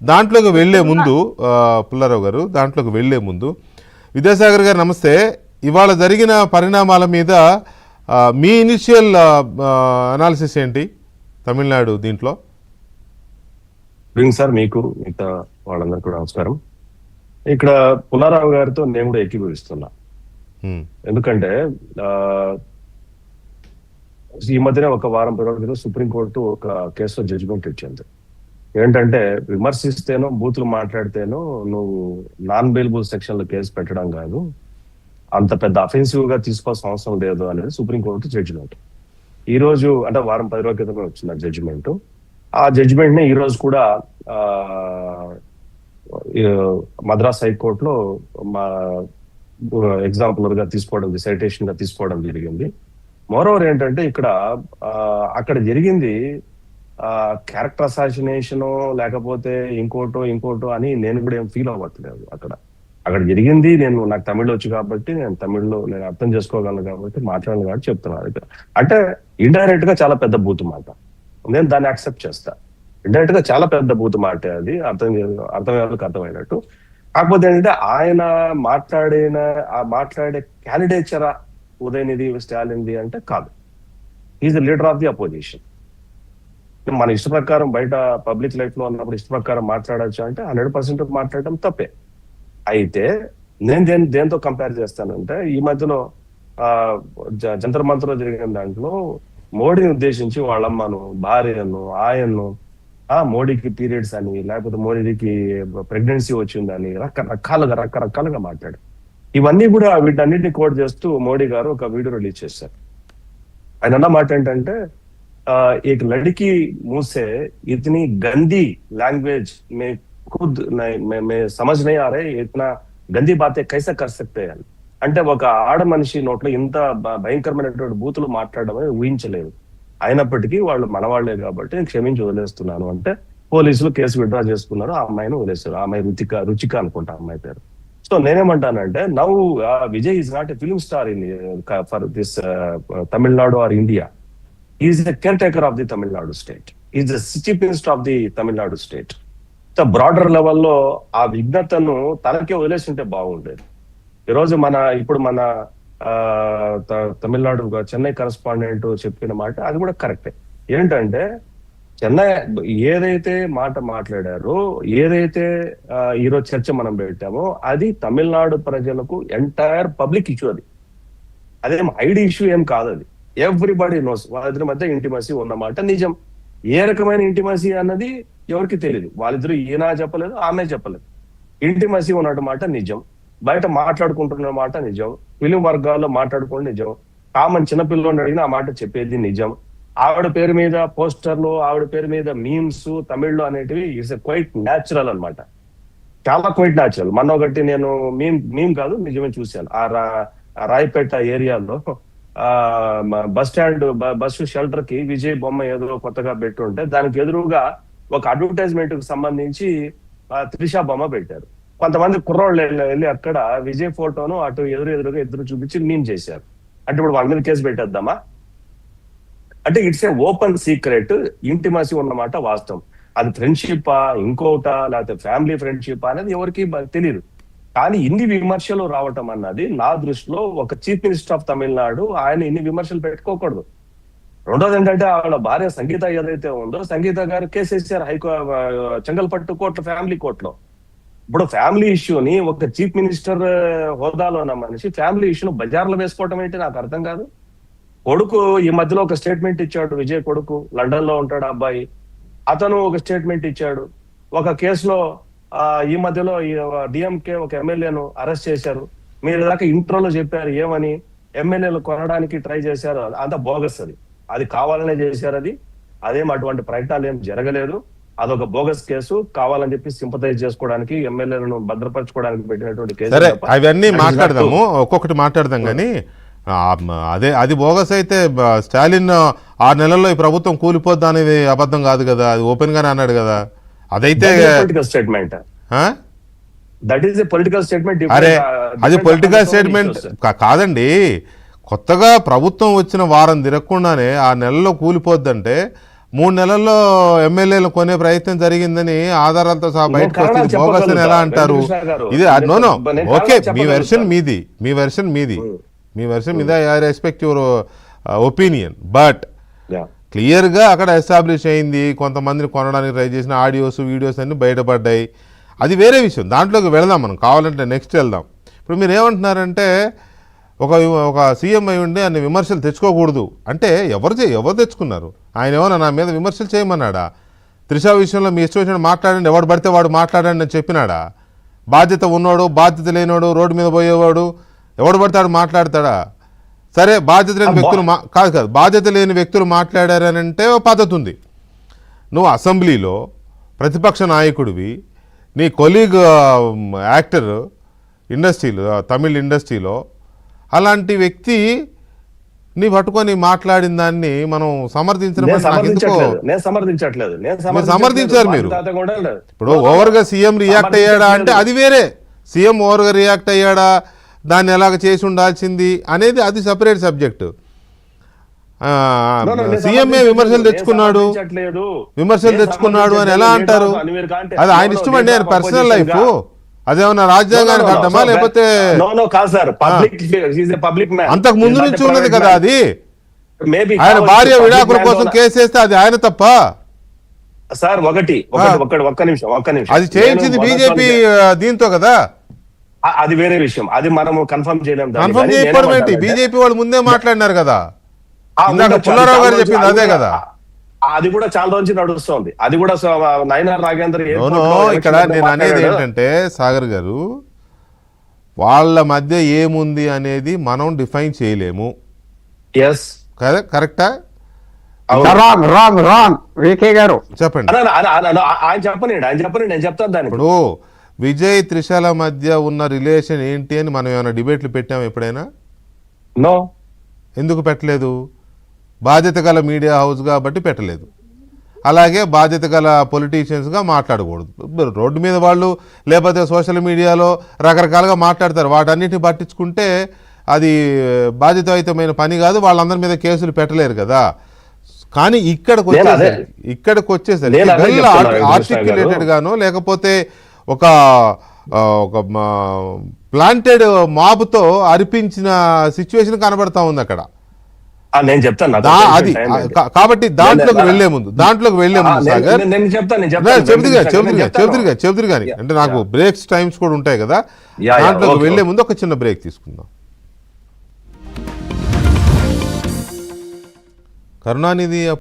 దాంట్లోకి వెళ్లే ముందు పుల్లారావు గారు, దాంట్లోకి వెళ్లే ముందు విద్యాసాగర్ గారు నమస్తే. ఇవాళ జరిగిన పరిణామాల మీద మీ ఇనిషియల్ అనాలిసిస్ ఏంటి తమిళనాడు దీంట్లో? సార్, మీకు మిగతా వాళ్ళందరూ కూడా నమస్కారం. ఇక్కడ పుల్లారావు గారితో నేను కూడా ఏకీభవిస్తున్నా. ఎందుకంటే ఈ మధ్యనే ఒక వారం రోజుల సుప్రీంకోర్టు ఒక కేసులో జడ్జిమెంట్ ఇచ్చింది. ఏంటంటే విమర్శిస్తేనో బూతులు మాట్లాడితేనో నువ్వు నాన్ బెయిలబుల్ సెక్షన్ లో కేసు పెట్టడం కాదు, అంత పెద్ద అఫెన్సివ్ గా తీసుకోవాల్సిన అవసరం లేదు అనేది సుప్రీంకోర్టు జడ్జిమెంట్. ఈ రోజు అంటే వారం 10 రోజుల క్రితమే వచ్చింది ఆ జడ్జిమెంట్. ఆ జడ్జిమెంట్ ని ఈ రోజు కూడా మద్రాస్ హైకోర్టులో మా ఎగ్జాంపులర్ గా తీసుకోవడం, సైటేషన్ గా తీసుకోవడం జరిగింది. మోరోవర్ ఏంటంటే ఇక్కడ అక్కడ జరిగింది క్యారెక్టర్ అసాసినేషన్ లేకపోతే ఇంకోటో అని నేను కూడా ఏం ఫీల్ అవ్వట్లేదు. అక్కడ జరిగింది, నాకు తమిళ్ వచ్చు కాబట్టి నేను తమిళ్లో నేను అర్థం చేసుకోగలను కాబట్టి మాట్లాడను కాబట్టి చెప్తున్నాను. అంటే ఇండైరెక్ట్ గా చాలా పెద్ద బూతు మాట, నేను దాన్ని యాక్సెప్ట్ చేస్తా. ఇండైరెక్ట్ గా చాలా పెద్ద బూతు మాట, అది అర్థమైనట్టు. కాకపోతే ఏంటంటే ఆయన మాట్లాడే క్యాండిడేచరా ఉదయనిధి స్టాలిన్ది అంటే కాదు. Is the leader of the opposition. మన ఇష్ట ప్రకారం బయట పబ్లిక్ లైఫ్ లో ఉన్నప్పుడు ఇష్ట ప్రకారం మాట్లాడచ్చు అంటే 100% మాట్లాడటం తప్పే. అయితే నేను దేంతో కంపేర్ చేస్తానంటే ఈ మధ్యలో జంతర్ మంతర్లో జరిగిన దాంట్లో మోడీని ఉద్దేశించి వాళ్ళమ్మను, భార్యను, ఆయన్ను, మోడీకి పీరియడ్స్ అని లేకపోతే మోడీకి ప్రెగ్నెన్సీ వచ్చిందని రకరకాలుగా మాట్లాడు. ఇవన్నీ కూడా వీటన్నిటిని కోట్ చేస్తూ మోడీ గారు ఒక వీడియో రిలీజ్ చేశారు. ఆయన అన్న మాట ఏంటంటే एक लड़की मुंह से इतनी गंदी लैंग्वेज में खुद मैं समझ नहीं आ रहे, इतना గందీ బాతే కైసా కర్ సక్తే అని. అంటే ఒక ఆడ మనిషి నోట్లో ఇంత భయంకరమైనటువంటి బూతులు మాట్లాడడం అనేది ఊహించలేదు. అయినప్పటికీ వాళ్ళు మనవాళ్లే కాబట్టి నేను క్షమించి వదిలేస్తున్నాను అంటే పోలీసులు కేసు విత్డ్రా చేసుకున్నారు. ఆ అమ్మాయిని వదిలేస్తారు. ఆ అమ్మాయి రుచిక అనుకుంటా అమ్మాయి పేరు. సో నేనేమంటానంటే now Vijay is not a film star in for this Tamil Nadu or India. He is the caretaker of the Tamil Nadu state. He is the chief minister of the Tamil Nadu state. So broader level లో ఆ విఘ్నతను తనకే వదిలేస్తుంటే బాగుండేది. ఈరోజు ఇప్పుడు మన Tamil Nadu Chennai correspondent చెప్పిన మాట అది కూడా కరెక్టే. ఏంటంటే చెన్నై ఏదైతే మాట మాట్లాడారో, ఏదైతే ఈరోజు చర్చ మనం పెట్టామో అది తమిళనాడు ప్రజలకు ఎంటైర్ పబ్లిక్ ఇష్యూ. అదేం ఐడి ఇష్యూ ఏం కాదు. అది ఎవ్రీబడి నోస్. వాళ్ళిద్దరి మధ్య ఇంటిమసీ ఉన్నమాట నిజం. ఏ రకమైన ఇంటిమసీ అన్నది ఎవరికి తెలియదు. వాళ్ళిద్దరు ఈయన చెప్పలేదు, ఆమె చెప్పలేదు. ఇంటిమసీ ఉన్నమాట నిజం. బయట మాట్లాడుకుంటున్న మాట నిజం. ఫిలిం వర్గాల్లో మాట్లాడుకోవడం నిజం. కామన్ చిన్నపిల్లని అడిగిన ఆ మాట చెప్పేది నిజం. ఆవిడ పేరు మీద పోస్టర్లు, ఆవిడ పేరు మీద మీమ్స్ తమిళ్లో అనేటివి ఇట్స్ క్వైట్ న్యాచురల్ అనమాట. చాలా క్వైట్ న్యాచురల్. మొన్న ఒకటి నేను మీమ్ కాదు నిజమే చూశాను. ఆ రాయపేట ఏరియాలో బస్సు షెల్టర్ కి విజయ్ బొమ్మ ఏదో కొత్తగా పెట్టుంటే దానికి ఎదురుగా ఒక అడ్వర్టైజ్మెంట్ కు సంబంధించి త్రిషా బొమ్మ పెట్టారు. కొంతమంది కుర్రోళ్ళు వెళ్ళి అక్కడ విజయ్ ఫోటోను అటు ఎదురుగా ఇద్దరు చూపించి మీమ్ చేశారు. అంటే ఇప్పుడు వాళ్ళ మీద కేసు పెట్టేద్దామా అంటే it's a open secret. Intimacy ఉన్నమాట వాస్తవం. అది ఫ్రెండ్షిప్పా, ఇంకోటా, లేకపోతే ఫ్యామిలీ ఫ్రెండ్షిప్ అనేది ఎవరికి తెలియదు. కానీ ఇన్ని విమర్శలు రావటం అన్నది నా దృష్టిలో ఒక చీఫ్ మినిస్టర్ ఆఫ్ తమిళనాడు ఆయన ఇన్ని విమర్శలు పెట్టుకోకూడదు. రెండోది ఏంటంటే వాళ్ళ భార్య సంగీత ఏదైతే ఉందో, సంగీత గారు కేసు వేసారు చెంగల్పట్టు కోర్టు, ఫ్యామిలీ కోర్టులో. ఇప్పుడు ఫ్యామిలీ ఇష్యూని ఒక చీఫ్ మినిస్టర్ హోదాలో ఉన్న మనిషి ఫ్యామిలీ ఇష్యూను బజార్లో వేసుకోవటం ఏంటి నాకు అర్థం కాదు. కొడుకు ఈ మధ్యలో ఒక స్టేట్మెంట్ ఇచ్చాడు. విజయ్ కొడుకు లండన్ లో ఉంటాడు అబ్బాయి. అతను ఒక స్టేట్మెంట్ ఇచ్చాడు. ఒక కేసులో ఈ మధ్యలో డిఎంకే ఒక ఎమ్మెల్యేను అరెస్ట్ చేశారు. మీరు దాకా ఇంట్రోలో చెప్పారు ఏమని, ఎమ్మెల్యేలు కొనడానికి ట్రై చేశారు. అంత బోగస్. అది కావాలనే చేశారు. అదేం అటువంటి ప్రయత్నాలు ఏం జరగలేదు. అదొక బోగస్ కేసు. కావాలని చెప్పి సింపథైజ్ చేసుకోవడానికి, ఎమ్మెల్యేలను భద్రపరచుకోవడానికి పెట్టినటువంటి కేసు. అవన్నీ మాట్లాడదాము, ఒక్కొక్కటి మాట్లాడదాం. కానీ అది బోగస్ అయితే స్టాలిన్ 6 నెలల్లో ఈ ప్రభుత్వం కూలిపోద్దా అనేది అబద్ధం కాదు కదా, అది ఓపెన్ గానే అన్నాడు కదా. అదైతే statement that is a political statement. అరే అది పొలిటికల్ స్టేట్మెంట్ కాదండి. కొత్తగా ప్రభుత్వం వచ్చిన వారం తిరగకుండానే 6 నెలల్లో కూలిపోద్దంటే 3 నెలల్లో ఎమ్మెల్యేలు కొనే ప్రయత్నం జరిగిందని ఆధారాలతో సహా బయటకు కారణాలు వచ్చింది బోగస్ అని ఎలా అంటారు? వెంకటకృష్ణ గారు, ఇది నో నేను ఓకే, కారణాలు మీ వెర్షన్ చెప్పగలుగుతాను. మీది, మీ వెర్షన్ మీద I respect your opinion, but Yeah. క్లియర్గా అక్కడ ఎస్టాబ్లిష్ అయింది, కొంతమందిని కొనడానికి ట్రై చేసిన ఆడియోస్ వీడియోస్ అన్ని బయటపడ్డాయి. అది వేరే విషయం, దాంట్లోకి వెళదాం మనం, కావాలంటే నెక్స్ట్ వెళ్దాం. ఇప్పుడు మీరు ఏమంటున్నారంటే ఒక సీఎం అయి ఉండి అన్ని విమర్శలు తెచ్చుకోకూడదు అంటే ఎవరు తెచ్చుకున్నారు? ఆయన ఏమన్నా నా మీద విమర్శలు చేయమన్నాడా? త్రిష విషయంలో మీ ఇష్టం వచ్చినట్టు మాట్లాడండి, ఎవడు పడితే వాడు మాట్లాడండి అని చెప్పినాడా? బాధ్యత ఉన్నోడు బాధ్యత లేనివాడు రోడ్డు మీద పోయేవాడు ఎవడు పడతాడు మాట్లాడతాడా? సరే, బాధ్యత లేని వ్యక్తులు కాదు బాధ్యత లేని వ్యక్తులు మాట్లాడారని అంటే ఓ పద్ధతి ఉంది. నువ్వు అసెంబ్లీలో ప్రతిపక్ష నాయకుడివి, నీ కొలీగ్ యాక్టర్ ఇండస్ట్రీలో, తమిళ్ ఇండస్ట్రీలో అలాంటి వ్యక్తి నీ పట్టుకొని మాట్లాడిన దాన్ని మనం సమర్థించడం నేను అంటే నాకు ఎందుకో సమర్థించట్లేదు. మీరు సమర్థించారు మీరు. బాధ్యత కూడా లేదు. ఇప్పుడు ఓవర్గా సీఎం రియాక్ట్ అయ్యాడా అంటే అది వేరే, సీఎం ఓవర్గా రియాక్ట్ అయ్యాడా, దాన్ని ఎలాగ చేసి ఉండాల్సింది అనేది అది సపరేట్ సబ్జెక్ట్. సీఎంఏ విమర్శలు తెచ్చుకున్నాడు అని ఎలా అంటారు? అది ఆయన ఇష్టం అండి, ఆయన పర్సనల్ లైఫ్. అదేమన్నా రాజ్యాంగానికి అడ్డమా లేకపోతే అంతకు ముందు నుంచి ఉన్నది కదా అది? ఆయన భార్య విడాకుల కోసం కేసేస్తే అది ఆయన తప్ప? సార్ ఒక్క నిమిషం అది చేయించింది బీజేపీ దీంతో కదా. అది వేరే విషయం, అది మనం కన్ఫర్మ్ చేయలేం. కన్ఫర్మ్ చేయకపోవడం ఏంటి? బీజేపీ వాళ్ళు ముందే మాట్లాడినారు కదా, ఇందాక పుల్లారావు గారు చెప్పింది అదే కదా. అది కూడా చాలా రోజు నడుస్తుంది. అది కూడా నయనార్ నాగేంద్ర ఇక్కడ నేను అనేది ఏంటంటే సాగర్ గారు, వాళ్ళ మధ్య ఏముంది అనేది మనం డిఫైన్ చేయలేము. కరెక్టా? రాంగ్ వికే గారు చెప్పండి. ఆయన చెప్పండి నేను చెప్తాను దాన్ని. ఇప్పుడు విజయ్ త్రిషల మధ్య ఉన్న రిలేషన్ ఏంటి అని మనం ఏమైనా డిబేట్లు పెట్టాము ఎప్పుడైనా? నో. ఎందుకు పెట్టలేదు? బాధ్యత గల మీడియా హౌస్ కాబట్టి పెట్టలేదు. అలాగే బాధ్యత గల పొలిటీషియన్స్గా మాట్లాడకూడదు. రోడ్డు మీద వాళ్ళు లేకపోతే సోషల్ మీడియాలో రకరకాలుగా మాట్లాడతారు, వాటన్నిటిని పట్టించుకుంటే అది బాధ్యతాయుతమైన పని కాదు, వాళ్ళందరి మీద కేసులు పెట్టలేరు కదా. కానీ ఇక్కడికి వచ్చేసరికి ఆర్టిక్యులేటెడ్ గాను లేకపోతే ఒక ప్లాంటెడ్ మాబుతో అరిపించిన సిచ్యువేషన్ కనబడతా ఉంది అక్కడ. నేను చెప్తాను అది కాబట్టి దాంట్లోకి వెళ్లే ముందు సాగర్ చెబుతురు కానీ అంటే నాకు బ్రేక్స్ టైమ్స్ కూడా ఉంటాయి కదా, దాంట్లోకి వెళ్లే ముందు ఒక చిన్న బ్రేక్ తీసుకుందాం. కరుణానిధి